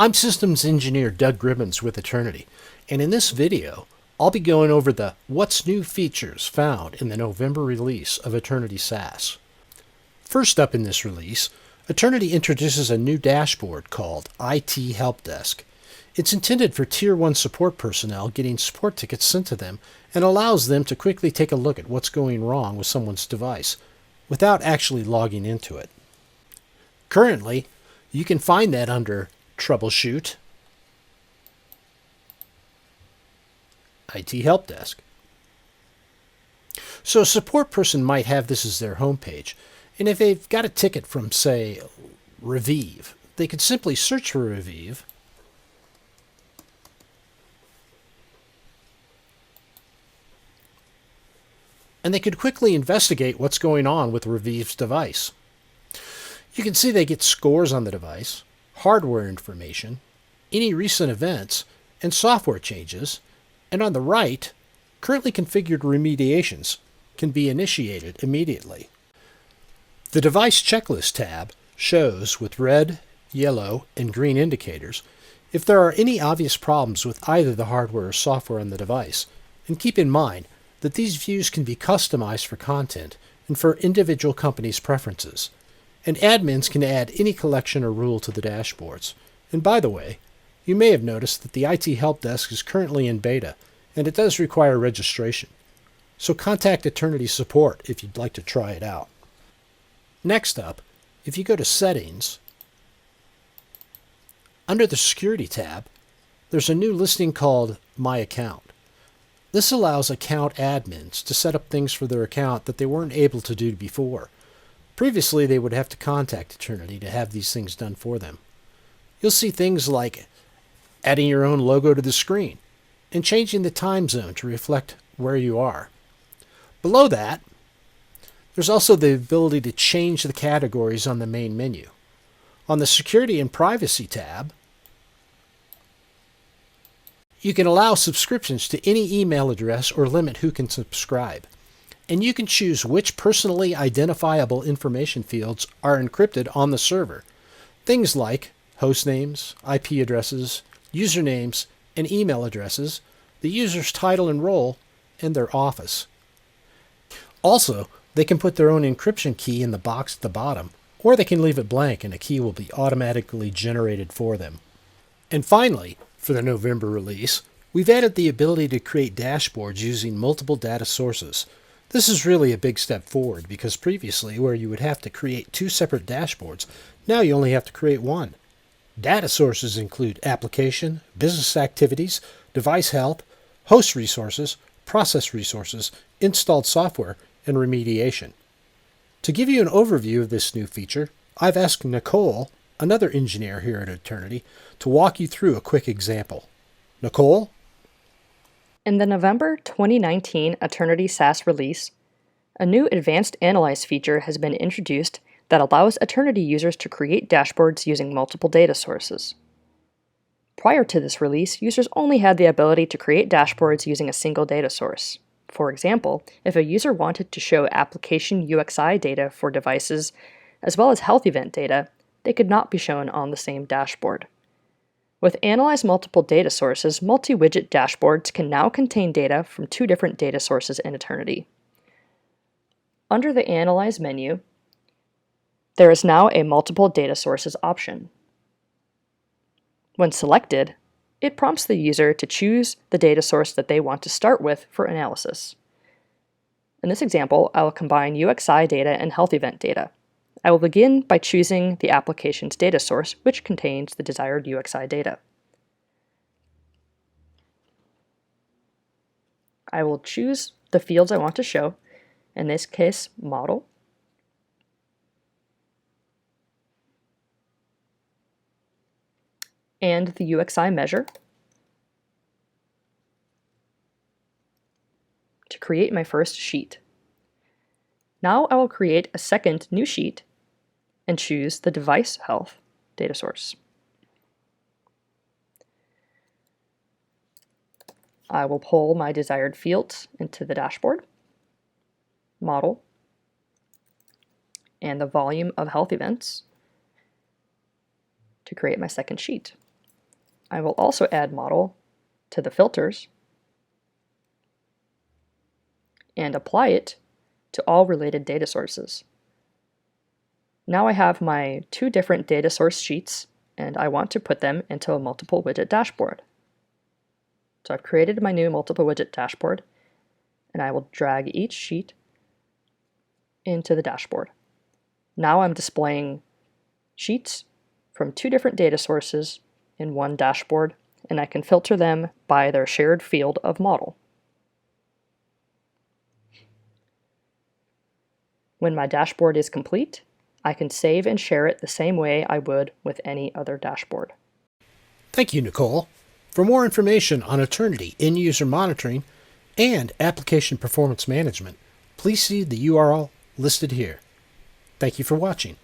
I'm systems engineer Doug Gribbons with Aternity, and in this video, I'll be going over the What's New features found in the November release of Aternity SaaS. First up in this release, Aternity introduces a new dashboard called IT Help Desk. It's intended for Tier 1 support personnel getting support tickets sent to them and allows them to quickly take a look at what's going wrong with someone's device without actually logging into it. Currently, you can find that under Troubleshoot, IT Help Desk. So a support person might have this as their homepage, and if they've got a ticket from, say, Revive, they could simply search for Revive and they could quickly investigate what's going on with Revive's device. You can see they get scores on the device, hardware information, any recent events, and software changes, and on the right, currently configured remediations can be initiated immediately. The Device Checklist tab shows, with red, yellow, and green indicators, if there are any obvious problems with either the hardware or software on the device, and keep in mind that these views can be customized for content and for individual companies' preferences, and admins can add any collection or rule to the dashboards. And by the way, you may have noticed that the IT Help Desk is currently in beta, and it does require registration. So contact Aternity Support if you'd like to try it out. Next up, if you go to Settings, under the Security tab, there's a new listing called My Account. This allows account admins to set up things for their account that they weren't able to do before. Previously, they would have to contact Aternity to have these things done for them. You'll see things like adding your own logo to the screen and changing the time zone to reflect where you are. Below that, there's also the ability to change the categories on the main menu. On the Security and Privacy tab, you can allow subscriptions to any email address or limit who can subscribe. And you can choose which personally identifiable information fields are encrypted on the server. Things like host names, IP addresses, usernames, and email addresses, the user's title and role, and their office. Also, they can put their own encryption key in the box at the bottom, or they can leave it blank and a key will be automatically generated for them. And finally, for the November release, we've added the ability to create dashboards using multiple data sources. This is really a big step forward because previously, where you would have to create two separate dashboards, now you only have to create one. Data sources include application, business activities, device health, host resources, process resources, installed software, and remediation. To give you an overview of this new feature, I've asked Nicole, another engineer here at Aternity, to walk you through a quick example. Nicole? In the November 2019 Aternity SaaS release, a new Advanced Analyze feature has been introduced that allows Aternity users to create dashboards using multiple data sources. Prior to this release, users only had the ability to create dashboards using a single data source. For example, if a user wanted to show application UXI data for devices, as well as health event data, they could not be shown on the same dashboard. With Analyze Multiple Data Sources, multi-widget dashboards can now contain data from two different data sources in Aternity. Under the Analyze menu, there is now a Multiple Data Sources option. When selected, it prompts the user to choose the data source that they want to start with for analysis. In this example, I will combine UXI data and health event data. I will begin by choosing the application's data source, which contains the desired UXI data. I will choose the fields I want to show, in this case, model, and the UXI measure to create my first sheet. Now I will create a second new sheet and choose the device health data source. I will pull my desired fields into the dashboard, model, and the volume of health events to create my second sheet. I will also add model to the filters and apply it to all related data sources. Now I have my two different data source sheets, and I want to put them into a multiple widget dashboard. So I've created my new multiple widget dashboard, and I will drag each sheet into the dashboard. Now I'm displaying sheets from two different data sources in one dashboard, and I can filter them by their shared field of model. When my dashboard is complete, I can save and share it the same way I would with any other dashboard. Thank you, Nicole. For more information on Aternity end-user monitoring and application performance management, please see the URL listed here. Thank you for watching.